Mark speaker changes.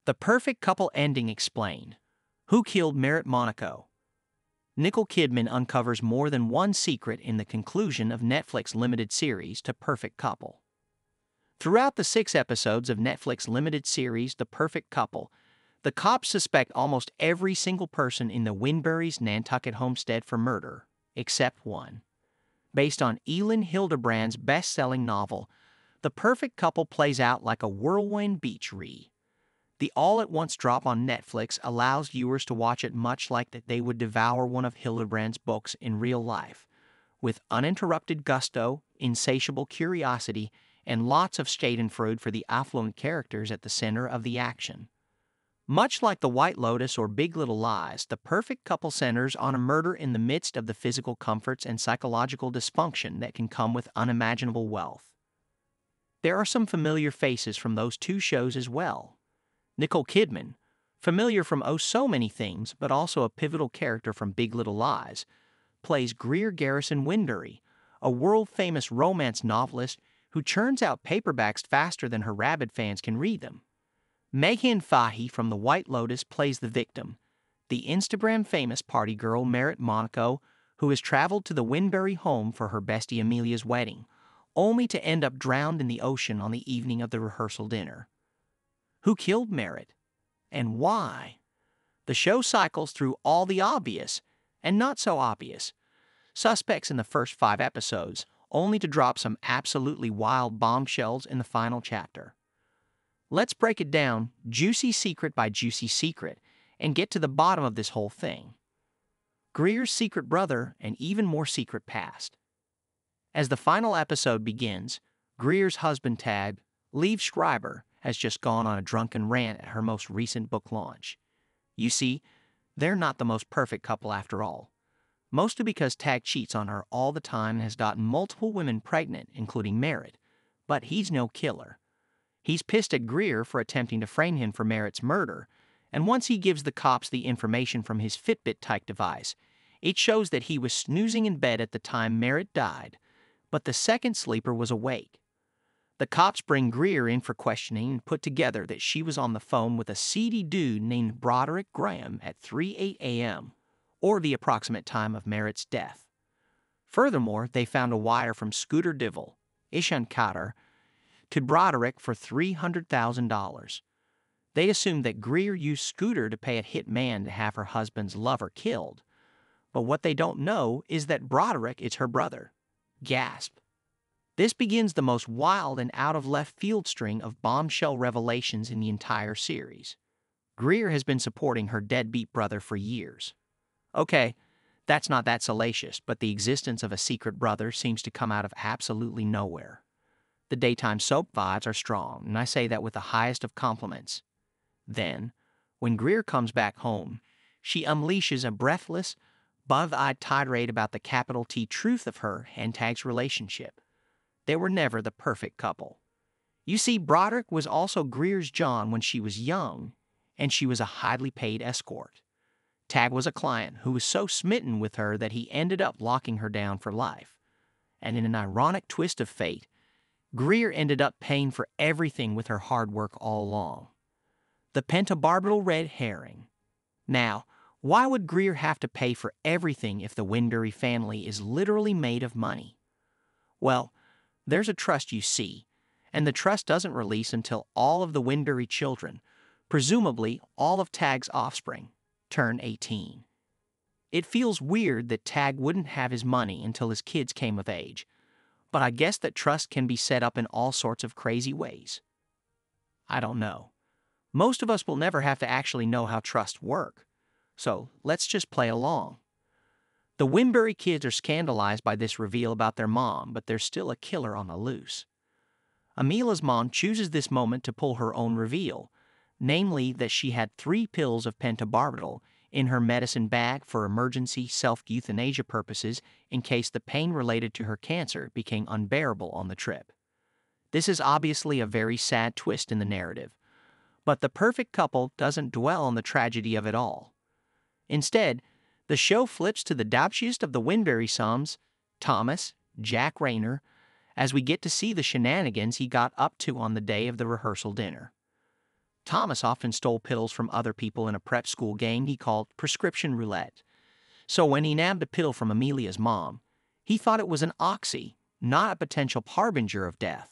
Speaker 1: The perfect couple ending explained. Who killed Merritt Monaco? Nicole Kidman uncovers more than one secret in the conclusion of Netflix limited series The Perfect Couple. Throughout the 6 episodes of Netflix limited series The Perfect Couple, the cops suspect almost every single person in the Winbury's Nantucket homestead for murder, except one. Based on Elin Hilderbrand's best-selling novel, The Perfect Couple plays out like a whirlwind beach read. The all-at-once drop on Netflix allows viewers to watch it much like that they would devour one of Hildebrand's books in real life, with uninterrupted gusto, insatiable curiosity, and lots of schadenfreude for the affluent characters at the center of the action. Much like The White Lotus or Big Little Lies, The Perfect Couple centers on a murder in the midst of the physical comforts and psychological dysfunction that can come with unimaginable wealth. There are some familiar faces from those 2 shows as well. Nicole Kidman, familiar from oh so many things, but also a pivotal character from Big Little Lies, plays Greer Garrison Winbury, a world-famous romance novelist who churns out paperbacks faster than her rabid fans can read them. Megan Fahey from The White Lotus plays the victim, the Instagram-famous party girl Merritt Monaco, who has traveled to the Winbury home for her bestie Amelia's wedding, only to end up drowned in the ocean on the evening of the rehearsal dinner. Who killed Merritt? And why? The show cycles through all the obvious and not so obvious suspects in the first 5 episodes, only to drop some absolutely wild bombshells in the final chapter. Let's break it down, juicy secret by juicy secret, and get to the bottom of this whole thing. Greer's secret brother and even more secret past. As the final episode begins, Greer's husband Tag, Liev Schreiber, has just gone on a drunken rant at her most recent book launch. You see, they're not the most perfect couple after all. Mostly because Tag cheats on her all the time and has gotten multiple women pregnant, including Merritt. But he's no killer. He's pissed at Greer for attempting to frame him for Merritt's murder, and once he gives the cops the information from his Fitbit-type device, it shows that he was snoozing in bed at the time Merritt died, but the second sleeper was awake. The cops bring Greer in for questioning and put together that she was on the phone with a seedy dude named Broderick Graham at 3:08 a.m., or the approximate time of Merritt's death. Furthermore, they found a wire from Scooter Divil, Ishan Katar, to Broderick for $300,000. They assumed that Greer used Scooter to pay a hit man to have her husband's lover killed. But what they don't know is that Broderick is her brother. Gasp. This begins the most wild and out-of-left-field string of bombshell revelations in the entire series. Greer has been supporting her deadbeat brother for years. Okay, that's not that salacious, but the existence of a secret brother seems to come out of absolutely nowhere. The daytime soap vibes are strong, and I say that with the highest of compliments. Then, when Greer comes back home, she unleashes a breathless, buff-eyed tirade about the capital T truth of her and Tag's relationship. They were never the perfect couple. You see, Broderick was also Greer's John when she was young, and she was a highly paid escort. Tag was a client who was so smitten with her that he ended up locking her down for life. And in an ironic twist of fate, Greer ended up paying for everything with her hard work all along. The pentobarbital red herring. Now, why would Greer have to pay for everything if the Winbury family is literally made of money? Well, there's a trust, you see, and the trust doesn't release until all of the Winbury children, presumably all of Tag's offspring, turn 18. It feels weird that Tag wouldn't have his money until his kids came of age, but I guess that trust can be set up in all sorts of crazy ways. I don't know. Most of us will never have to actually know how trusts work, so let's just play along. The Winbury kids are scandalized by this reveal about their mom, but there's still a killer on the loose. Amelia's mom chooses this moment to pull her own reveal, namely that she had 3 pills of pentobarbital in her medicine bag for emergency self-euthanasia purposes in case the pain related to her cancer became unbearable on the trip. This is obviously a very sad twist in the narrative, but The Perfect Couple doesn't dwell on the tragedy of it all. Instead, the show flips to the douchiest of the Winbury sons, Thomas, Jack Rayner, as we get to see the shenanigans he got up to on the day of the rehearsal dinner. Thomas often stole pills from other people in a prep school game he called prescription roulette. So when he nabbed a pill from Amelia's mom, he thought it was an oxy, not a potential harbinger of death.